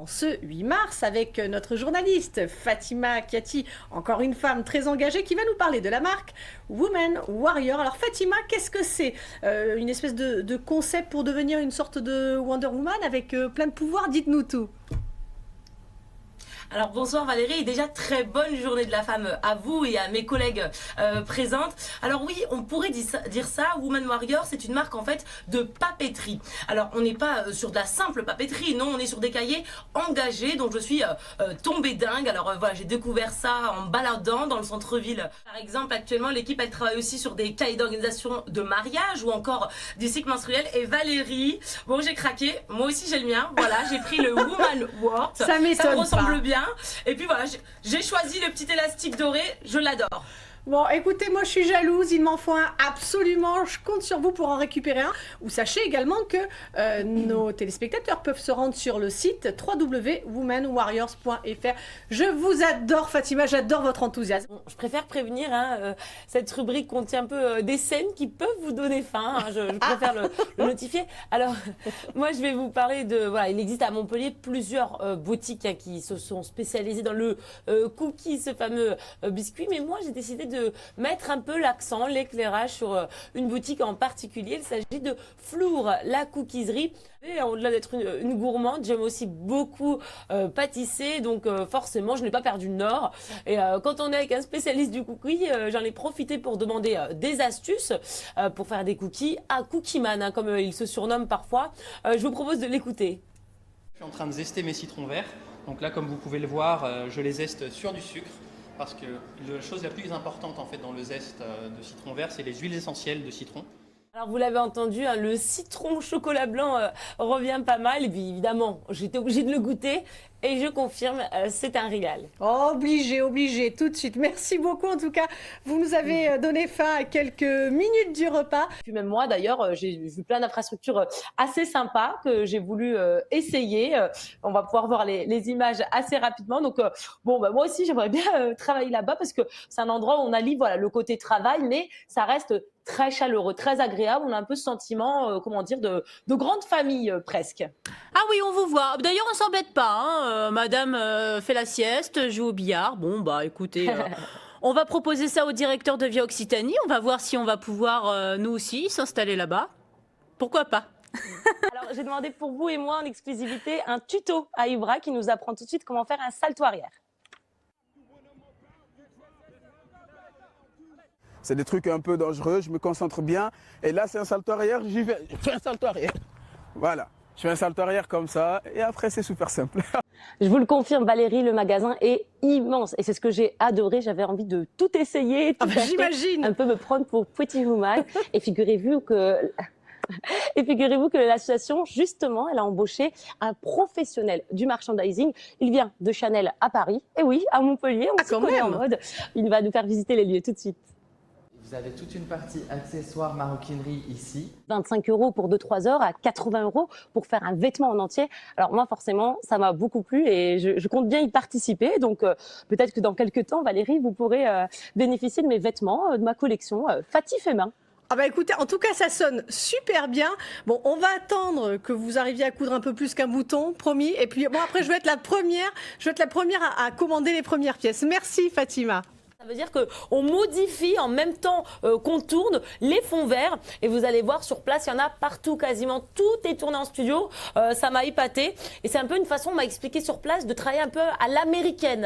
En ce 8 mars, avec notre journaliste Fatima Kiati, encore une femme très engagée qui va nous parler de la marque Women Warrior. Alors Fatima, qu'est-ce que c'est? Une espèce de concept pour devenir une sorte de Wonder Woman avec plein de pouvoirs? Dites-nous tout. Alors bonsoir Valérie, et déjà très bonne journée de la femme à vous et à mes collègues présentes. Alors oui, on pourrait dire ça, Woman Warrior, c'est une marque en fait de papeterie. Alors on n'est pas sur de la simple papeterie, non, on est sur des cahiers engagés, donc je suis tombée dingue. Alors voilà, j'ai découvert ça en baladant dans le centre-ville. Par exemple, actuellement l'équipe elle travaille aussi sur des cahiers d'organisation de mariage ou encore des cycles menstruels. Et Valérie, bon j'ai craqué, moi aussi j'ai le mien, voilà, j'ai pris le Woman Wart, Ça m'étonne me ressemble pas. bien. Et puis voilà, j'ai choisi le petit élastique doré, je l'adore. Bon, écoutez, moi je suis jalouse, il m'en faut un absolument, je compte sur vous pour en récupérer un. Ou sachez également que nos téléspectateurs peuvent se rendre sur le site www.womenwarriors.fr. Je vous adore Fatima, j'adore votre enthousiasme. Je préfère prévenir, cette rubrique contient un peu des scènes qui peuvent vous donner faim, je préfère le notifier. Alors, moi je vais vous parler de, voilà, il existe à Montpellier plusieurs boutiques qui se sont spécialisées dans le cookie, ce fameux biscuit, mais moi j'ai décidé de mettre un peu l'accent, l'éclairage sur une boutique en particulier. Il s'agit de Flour, la cookiserie. Et au-delà d'être une gourmande, j'aime aussi beaucoup pâtisser, donc forcément je n'ai pas perdu le nord. Et quand on est avec un spécialiste du cookie, j'en ai profité pour demander des astuces pour faire des cookies à Cookie Man, comme il se surnomme parfois. Je vous propose de l'écouter. Je suis en train de zester mes citrons verts. Donc là, comme vous pouvez le voir, je les zeste sur du sucre. Parce que la chose la plus importante en fait dans le zeste de citron vert, c'est les huiles essentielles de citron. Alors vous l'avez entendu, le citron au chocolat blanc revient pas mal. Et puis évidemment, j'étais obligée de le goûter. Et je confirme, c'est un régal. Obligé, tout de suite. Merci beaucoup en tout cas. Vous nous avez donné faim à quelques minutes du repas. Puis même moi d'ailleurs, j'ai vu plein d'infrastructures assez sympas que j'ai voulu essayer. On va pouvoir voir les images assez rapidement. Donc bon, moi aussi j'aimerais bien travailler là-bas parce que c'est un endroit où on allie voilà, le côté travail, mais ça reste très chaleureux, très agréable. On a un peu ce sentiment, comment dire, de grande famille presque. Ah oui, on vous voit. D'ailleurs, on s'embête pas, hein. Madame fait la sieste, joue au billard. Bon, bah écoutez, on va proposer ça au directeur de Via Occitanie. On va voir si on va pouvoir, nous aussi, s'installer là-bas. Pourquoi pas? Alors, j'ai demandé pour vous et moi en exclusivité un tuto à Ibra qui nous apprend tout de suite comment faire un salto arrière. C'est des trucs un peu dangereux, je me concentre bien. Et là, c'est un salto arrière, j'y vais. Je fais un salto arrière. Voilà. Je fais un salto arrière comme ça, et après, c'est super simple. Je vous le confirme, Valérie, le magasin est immense. Et c'est ce que j'ai adoré. J'avais envie de tout essayer. Tout acheter, j'imagine. un peu me prendre pour Pretty Woman. Et figurez-vous que l'association, justement, elle a embauché un professionnel du merchandising. Il vient de Chanel à Paris. Et oui, à Montpellier, on se connaît en mode. Il va nous faire visiter les lieux tout de suite. Vous avez toute une partie accessoires maroquinerie ici. 25 € pour 2-3 heures, à 80 € pour faire un vêtement en entier. Alors moi, forcément, ça m'a beaucoup plu et je compte bien y participer. Donc peut-être que dans quelques temps, Valérie, vous pourrez bénéficier de mes vêtements, de ma collection Fati fait main. Ah bah écoutez, en tout cas ça sonne super bien. Bon, on va attendre que vous arriviez à coudre un peu plus qu'un bouton, promis. Et puis bon, après je vais être la première, à commander les premières pièces. Merci Fatima. Ça veut dire qu'on modifie en même temps qu'on tourne les fonds verts et vous allez voir sur place, il y en a partout quasiment. Tout est tourné en studio, ça m'a épaté et c'est un peu une façon, on m'a expliqué sur place, de travailler un peu à l'américaine.